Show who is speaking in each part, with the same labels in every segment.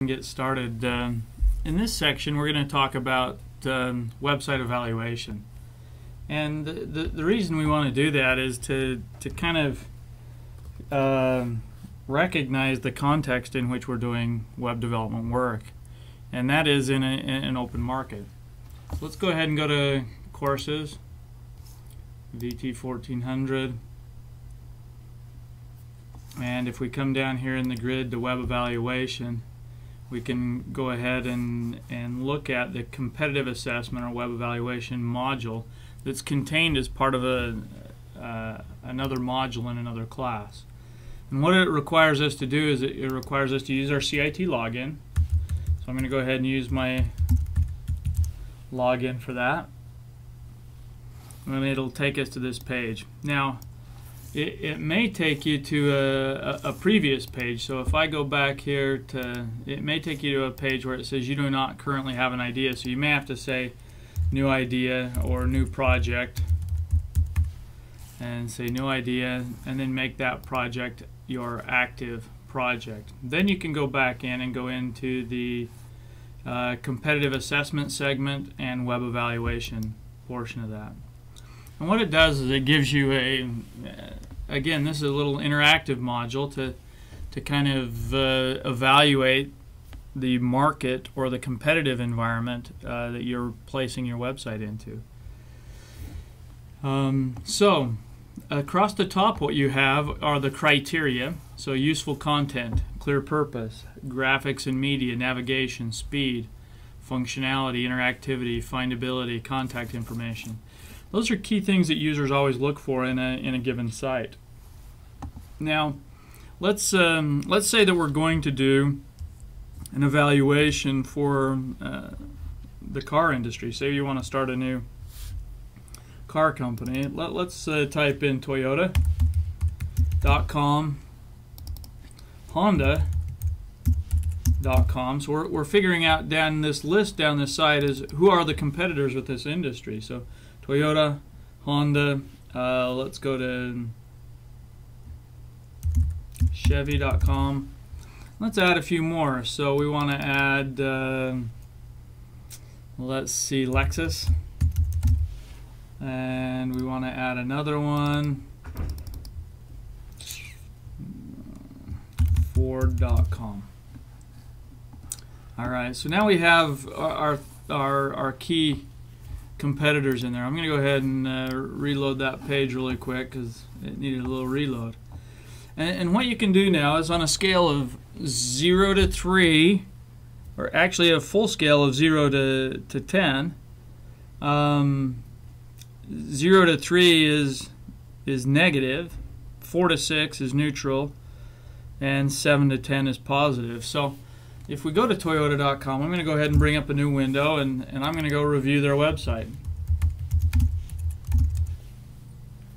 Speaker 1: Get started. In this section, we're going to talk about website evaluation, and the reason we want to do that is to kind of recognize the context in which we're doing web development work, and that is in an open market. So let's go ahead and go to courses, VT 1400, and if we come down here in the grid to web evaluation, we can go ahead and look at the competitive assessment or web evaluation module that's contained as part of another module in another class. And what it requires us to do is it requires us to use our CIT login. So I'm going to go ahead and use my login for that. And it'll take us to this page. Now, it may take you to a previous page. So if I go back here to, it may take you to a page where it says you do not currently have an idea. So you may have to say new idea or new project and say new idea and then make that project your active project. Then you can go back in and go into the competitive assessment segment and web evaluation portion of that. And what it does is it gives you again, this is a little interactive module to kind of evaluate the market or the competitive environment that you're placing your website into. So across the top, what you have are the criteria. So useful content, clear purpose, graphics and media, navigation, speed, functionality, interactivity, findability, contact information. Those are key things that users always look for in a given site. Now, let's say that we're going to do an evaluation for the car industry. Say you want to start a new car company. Let's type in Toyota.com, Honda.com. So we're figuring out down this list down this side is who are the competitors with this industry. So Toyota, Honda, let's go to Chevy.com. Let's add a few more. So we want to add, let's see, Lexus. And we want to add another one, Ford.com. Alright, so now we have our key competitors in there. I'm going to go ahead and reload that page really quick because it needed a little reload. And what you can do now is on a scale of 0 to 3, or actually a full scale of 0 to 10, 0 to 3 is negative, 4 to 6 is neutral, and 7 to 10 is positive. So if we go to Toyota.com, I'm going to go ahead and bring up a new window, and I'm going to go review their website.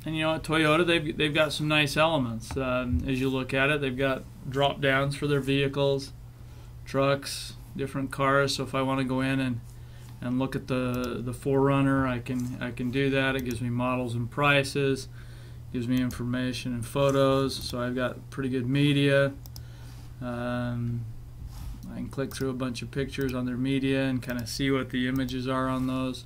Speaker 1: And you know, at Toyota, they've got some nice elements. As you look at it, they've got drop downs for their vehicles, trucks, different cars. So if I want to go in and look at the 4Runner, I can do that. It gives me models and prices, gives me information and photos. So I've got pretty good media. I can click through a bunch of pictures on their media and kind of see what the images are on those.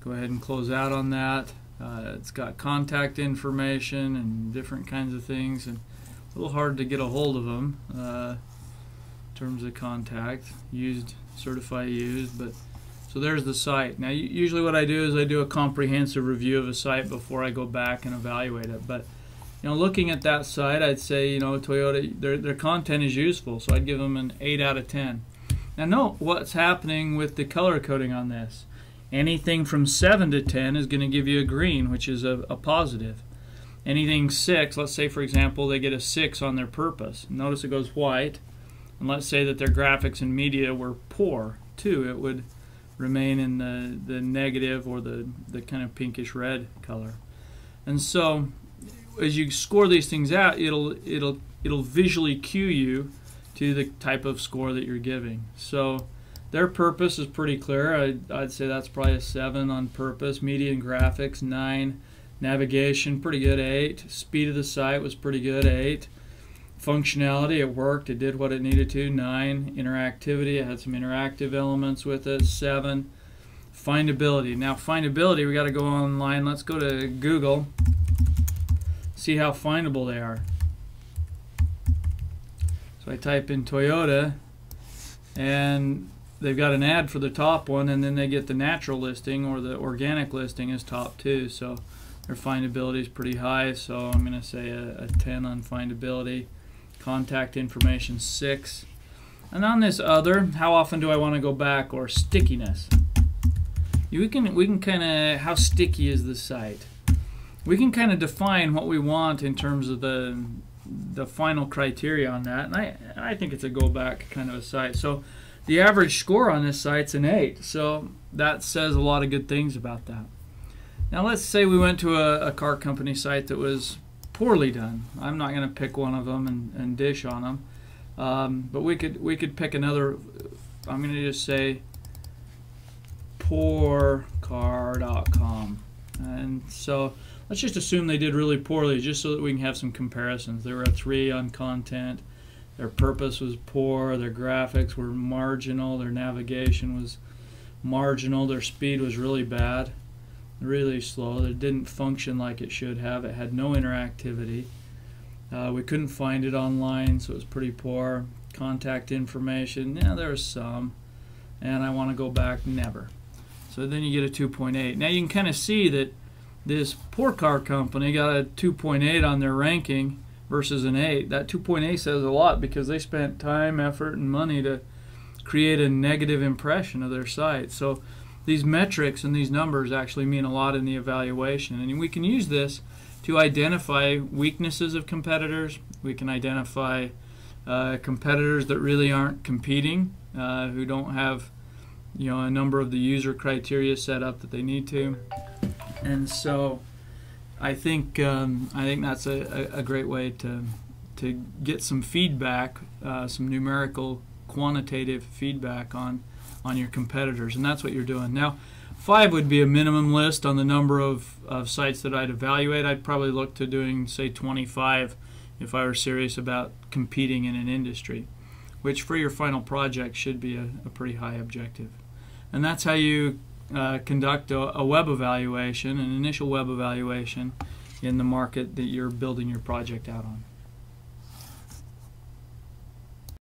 Speaker 1: Go ahead and close out on that. It's got contact information and different kinds of things, and it's a little hard to get a hold of them in terms of contact. Used, certify used, but so there's the site. Now usually what I do is I do a comprehensive review of a site before I go back and evaluate it. But you know, looking at that site, I'd say, you know, Toyota, their content is useful, so I'd give them an 8 out of 10. Now note what's happening with the color coding on this. Anything from 7 to 10 is going to give you a green, which is a positive. Anything 6, let's say for example they get a 6 on their purpose. Notice it goes white. And let's say that their graphics and media were poor too. It would remain in the negative or the kind of pinkish red color. And so as you score these things out, it'll visually cue you to the type of score that you're giving. So their purpose is pretty clear. I'd say that's probably a 7 on purpose. Media and graphics, 9. Navigation, pretty good, 8. Speed of the site was pretty good, 8. Functionality, it worked, it did what it needed to. 9, interactivity, it had some interactive elements with it. 7, findability. Now findability, we got to go online. Let's go to Google, see how findable they are. So I type in Toyota, and they've got an ad for the top one, and then they get the natural listing or the organic listing as top 2. So their findability is pretty high. So I'm going to say a 10 on findability. Contact information 6. And on this other, how often do I want to go back, or stickiness? We can kind of, how sticky is the site? We can kind of define what we want in terms of the final criteria on that, and I think it's a go back kind of a site. So the average score on this site's an 8, so that says a lot of good things about that. Now let's say we went to a car company site that was poorly done. I'm not going to pick one of them and dish on them, but we could pick another. I'm going to just say poorcar.com, and so let's just assume they did really poorly, just so that we can have some comparisons. They were a 3 on content. Their purpose was poor. Their graphics were marginal. Their navigation was marginal. Their speed was really bad, really slow. It didn't function like it should have. It had no interactivity. We couldn't find it online, so it was pretty poor. Contact information, yeah, there was some. And I want to go back, never. So then you get a 2.8. Now you can kind of see that this poor car company got a 2.8 on their ranking versus an 8. That 2.8 says a lot because they spent time, effort, and money to create a negative impression of their site. So these metrics and these numbers actually mean a lot in the evaluation, and we can use this to identify weaknesses of competitors. We can identify competitors that really aren't competing, who don't have a number of the user criteria set up that they need to. And so I think that's a great way to get some feedback, some numerical, quantitative feedback on your competitors, and that's what you're doing. Now, 5 would be a minimum list on the number of sites that I'd evaluate. I'd probably look to doing, say, 25 if I were serious about competing in an industry, which for your final project should be a pretty high objective. And that's how you conduct a web evaluation, an initial web evaluation in the market that you're building your project out on.